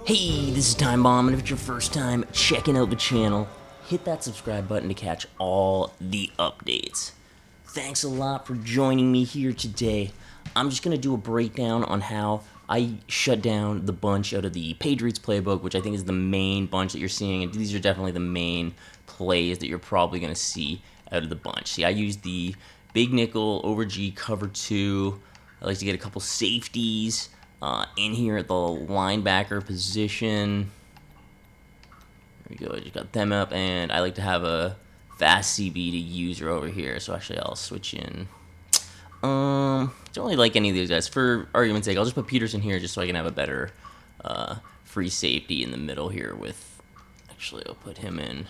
Hey, this is Time Bomb, and if it's your first time checking out the channel, hit that subscribe button to catch all the updates. Thanks a lot for joining me here today. I'm just going to do a breakdown on how I shut down the bunch out of the Patriots playbook, which I think is the main bunch that you're seeing, and these are definitely the main plays that you're probably going to see out of the bunch. See, I use the big nickel over G cover 2. I like to get a couple safeties in here at the linebacker position. There we go, I just got them up, and I like to have a fast CB to user over here, so actually I'll switch in. Don't really like any of these guys. For argument's sake, I'll just put Peterson here just so I can have a better free safety in the middle here with, actually I'll put him in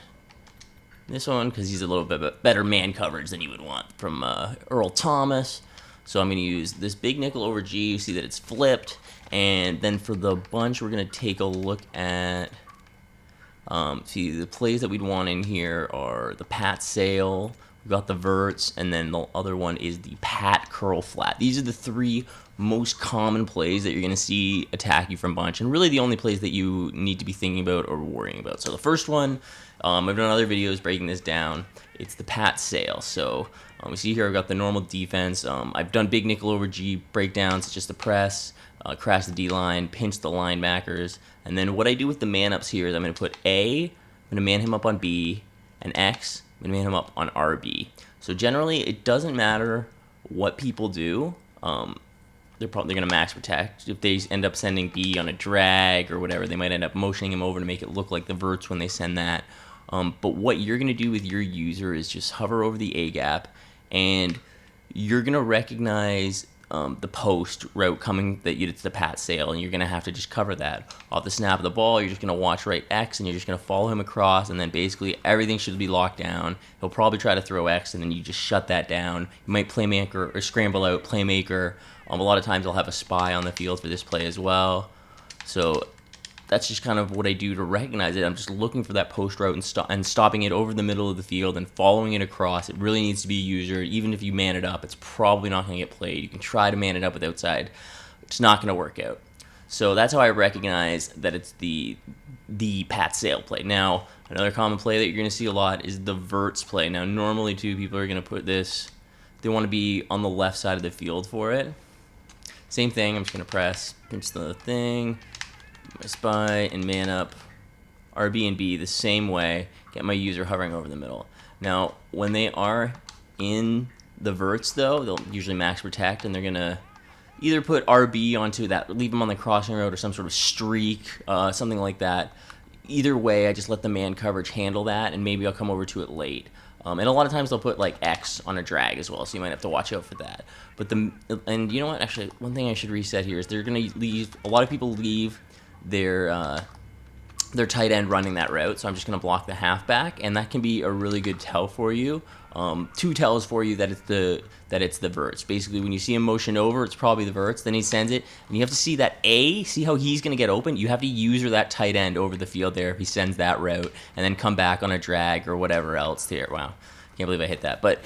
this one because he's a little bit better man coverage than you would want from Earl Thomas. So I'm going to use this big nickel over G. You see that it's flipped. And then for the bunch, we're going to take a look at, see, the plays that we'd want in here are the Pat Sail, we've got the verts, and then the other one is the Pat Curl Flat. These are the three most common plays that you're going to see attack you from bunch, and really the only plays that you need to be thinking about or worrying about. So the first one, I've done other videos breaking this down. It's the Pat Sail. So we see here I've got the normal defense. I've done big nickel over G breakdowns. It's just the press, crash the D-line, pinch the linebackers. And then what I do with the man-ups here is I'm going to put A, I'm going to man him up on B, and X, I'm going to man him up on RB. So generally, it doesn't matter what people do. They're probably going to max protect. If they end up sending B on a drag or whatever, they might end up motioning him over to make it look like the verts when they send that. But what you're going to do with your user is just hover over the A gap, and you're going to recognize the post route coming that it's the Pat Sail, and you're going to have to just cover that. Off the snap of the ball, you're just going to watch right X, and you're just going to follow him across, and then basically everything should be locked down. He'll probably try to throw X, and then you just shut that down. You might playmaker or scramble out playmaker. A lot of times I'll have a spy on the field for this play as well. So that's just kind of what I do to recognize it. I'm just looking for that post route and stopping it over the middle of the field and following it across. It really needs to be a user. Even if you man it up, it's probably not going to get played. You can try to man it up with outside. It's not going to work out. So that's how I recognize that it's the Pat Sail play. Now, another common play that you're going to see a lot is the verts play. Now, normally, too, people are going to put this, they want to be on the left side of the field for it. Same thing, I'm just going to press, pinch the thing, my spy, and man up RB and B the same way, get my user hovering over the middle. Now, when they are in the verts, though, they'll usually max protect, and they're going to either put RB onto that, leave them on the crossing road or some sort of streak, something like that. Either way, I just let the man coverage handle that, and maybe I'll come over to it late. And a lot of times they'll put like X on a drag as well, so you might have to watch out for that. But and you know what? Actually, one thing I should reset here is they're going to leave. A lot of people leave their tight end running that route, so I'm just going to block the halfback, and that can be a really good tell for you. Two tells for you that it's the verts. Basically, when you see him motion over, it's probably the verts. Then he sends it, and you have to see that A, see how he's going to get open. You have to user that tight end over the field there if he sends that route, and then come back on a drag or whatever else there. Wow. Can't believe I hit that, but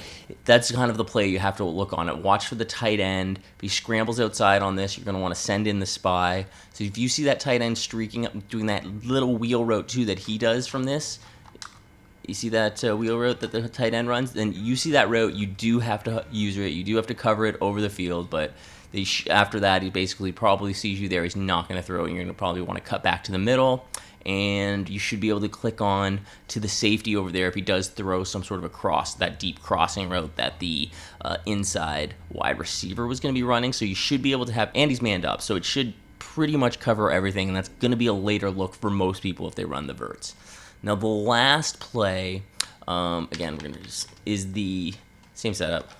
that's kind of the play you have to look on it. Watch for the tight end. If he scrambles outside on this, you're going to want to send in the spy. So if you see that tight end streaking up, doing that little wheel route too that he does from this, you see that wheel route that the tight end runs, then you see that route, you do have to user it. You do have to cover it over the field, but after that, he basically probably sees you there. He's not going to throw it. You're going to probably want to cut back to the middle, and you should be able to click on to the safety over there if he does throw some sort of a cross, that deep crossing route that the inside wide receiver was going to be running. So you should be able to have, and he's manned up, so it should pretty much cover everything, and that's going to be a later look for most people if they run the verts. Now the last play, again, we're going to is the same setup.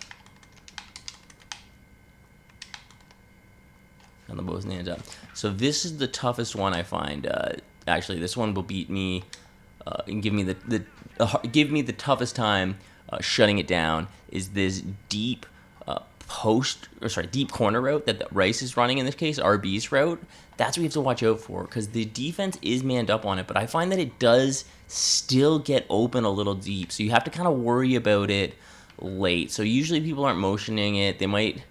On the both hands up. So this is the toughest one I find. Actually, this one will beat me and give me the toughest time shutting it down. Is this deep deep corner route that Rice is running in this case, RB's route? That's what you have to watch out for because the defense is manned up on it, but I find that it does still get open a little deep, so you have to kind of worry about it late. So usually people aren't motioning it. They might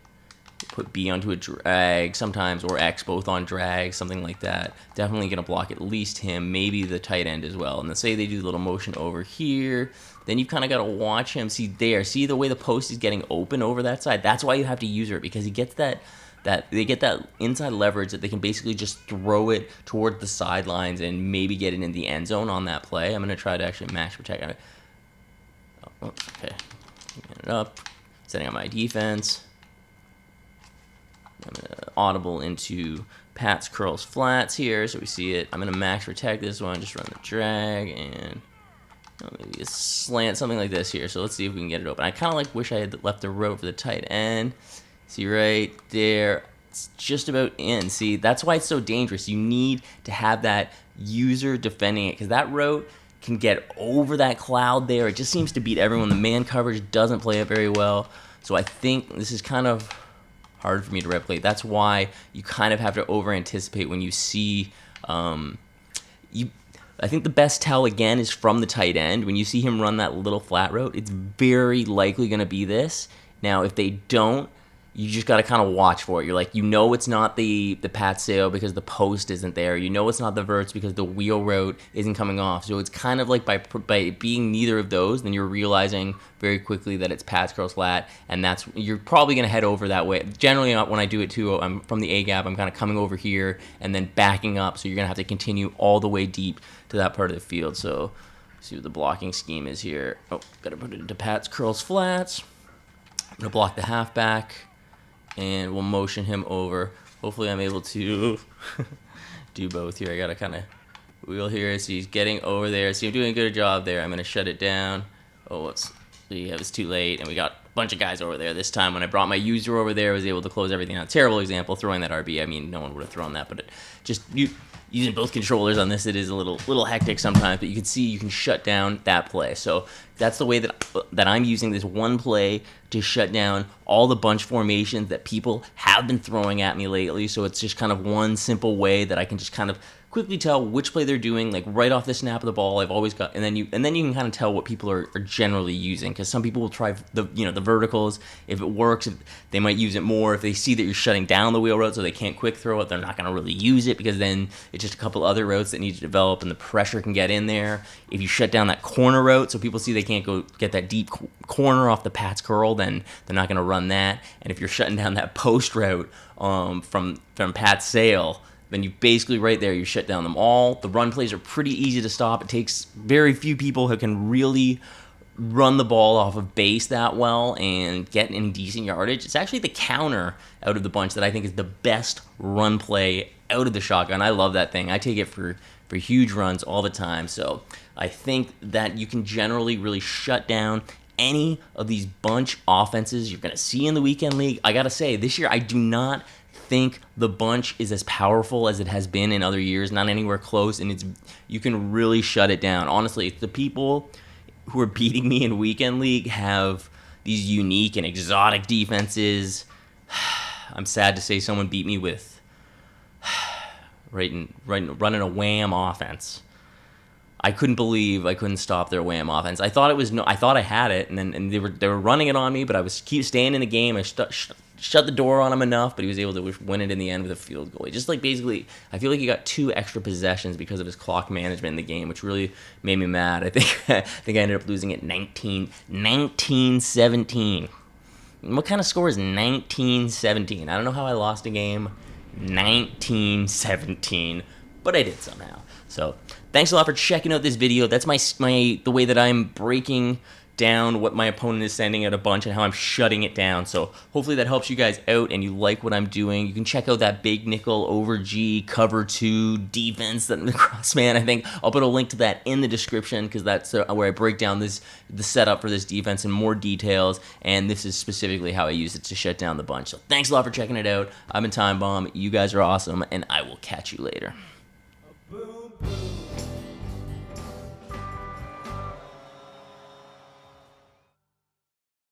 put B onto a drag sometimes, or X both on drag, something like that. Definitely going to block at least him, maybe the tight end as well. And then say they do a little motion over here, then you've kind of got to watch him. See the way the post is getting open over that side? That's why you have to use her, because he gets they get that inside leverage that they can basically just throw it toward the sidelines and maybe get it in the end zone on that play. I'm going to try to actually max protect. Oh, okay. Get it up. Setting up my defense. I'm going to audible into Pat's curls flats here so we see it. I'm going to max protect this one. Just run the drag and maybe a slant, something like this here. So let's see if we can get it open. I kind of wish I had left the rope for the tight end. See right there, it's just about in. See, that's why it's so dangerous. You need to have that user defending it, because that route can get over that cloud there. It just seems to beat everyone. The man coverage doesn't play it very well. So I think this is kind of hard for me to replicate. That's why you kind of have to over-anticipate when you see I think the best tell, again, is from the tight end. When you see him run that little flat route, it's very likely going to be this. Now, if they don't, you just got to kind of watch for it. You're like, it's not the pat sail because the post isn't there. It's not the verts because the wheel route isn't coming off. So it's kind of like by being neither of those, then you're realizing very quickly that it's Pat's curls flat, and you're probably going to head over that way. Generally, when I do it too, I'm from the A gap, I'm kind of coming over here and then backing up. So you're going to have to continue all the way deep to that part of the field. So see what the blocking scheme is here. Oh, got to put it into Pat's curls flats. I'm going to block the halfback, and we'll motion him over. Hopefully I'm able to do both here. I got to kind of wheel here. So he's getting over there. See, I'm doing a good job there. I'm going to shut it down. Oh, it's too late, and we got a bunch of guys over there. This time when I brought my user over there, I was able to close everything out. Terrible example, throwing that RB. I mean, no one would have thrown that, but using both controllers on this, it is a little hectic sometimes, but you can see you can shut down that play. So that's the way that I'm using this one play to shut down all the bunch formations that people have been throwing at me lately. So it's just kind of one simple way that I can just kind of quickly tell which play they're doing, like right off the snap of the ball. I've always got, and then you can kind of tell what people are generally using, because some people will try the verticals. If it works, they might use it more. If they see that you're shutting down the wheel route so they can't quick throw it, they're not going to really use it, because then it's just a couple other routes that need to develop and the pressure can get in there. If you shut down that corner route so people see they can't go get that deep corner off the Pat's curl, then they're not going to run that. And if you're shutting down that post route from Pat's sail, then you basically right there, you shut down them all. The run plays are pretty easy to stop. It takes very few people who can really run the ball off of base that well and get any decent yardage. It's actually the counter out of the bunch that I think is the best run play out of the shotgun. I love that thing. I take it for huge runs all the time. So I think that you can generally really shut down any of these bunch offenses you're going to see in the weekend league. I got to say, this year I do not think the bunch is as powerful as it has been in other years, not anywhere close, and you can really shut it down. Honestly, the people who are beating me in weekend league have these unique and exotic defenses. I'm sad to say someone beat me with running a wham offense. I couldn't believe I couldn't stop their wham offense. I thought I had it, and they were running it on me, but I was keep staying in the game. I shut the door on him enough, but he was able to win it in the end with a field goal. Just basically, I feel like he got 2 extra possessions because of his clock management in the game, which really made me mad. I think I ended up losing it 19-17. What kind of score is 19-17? I don't know how I lost a game 19-17, but I did somehow. So thanks a lot for checking out this video. That's the way that I'm breaking down what my opponent is sending out a bunch and how I'm shutting it down. So hopefully that helps you guys out and you like what I'm doing. You can check out that big nickel over G cover 2 defense that the Crossman. I think I'll put a link to that in the description, because that's where I break down the setup for this defense in more details, and this is specifically how I use it to shut down the bunch. So thanks a lot for checking it out. I've been Time Bomb. You guys are awesome, and I will catch you later. Boom, boom.